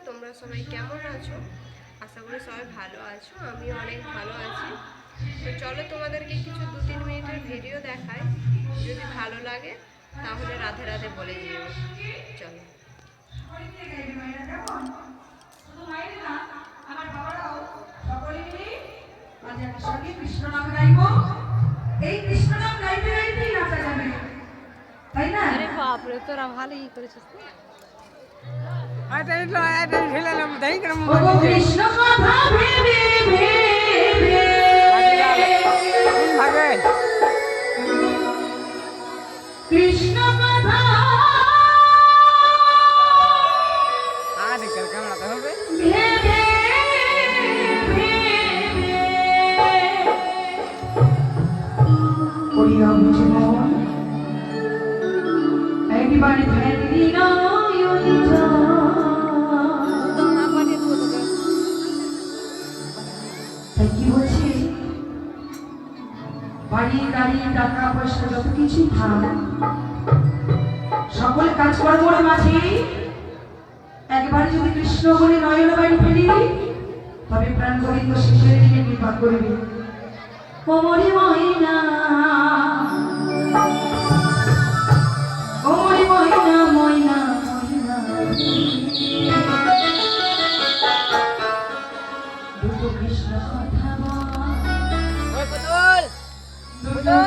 তোমরা সবাই কেমন আছো? আশা করি সবাই ভালো আছো, আমিও অনেক ভালো আছি। তো চলো তোমাদেরকে কিছু 2-3 মিনিটের ভিডিও দেখাই, যদি ভালো লাগে তাহলে রাধে রাধে বলে দিও। চলো। কৃষ্ণ নাম গাইব, এই কৃষ্ণ নাম গাইতে গাইতেই নাচা যাবে, তাই না? আরে বাপরে, তোরা ভালোই করেছিস। কৃষ্ণ কথা ভেবে ভেবে কৃষ্ণ কথা ভেবে হরিরাম জীবন একবার ধ্যান তাই কি বলছি, বাড়ি গাড়ি টাকা পয়সা যত কিছু থাক, সকল কাজকর্মের মাঝে একবার যদি কৃষ্ণ বলে নয়ন বাড়ি ফেলি, তবে প্রাণ গোবিন্দ শিশুর দিকে কৃপা করবে। কোমরে ময়না কোমরে ময়না ময়না ময়না দুটো কৃষ্ণ কথা বল, দুটো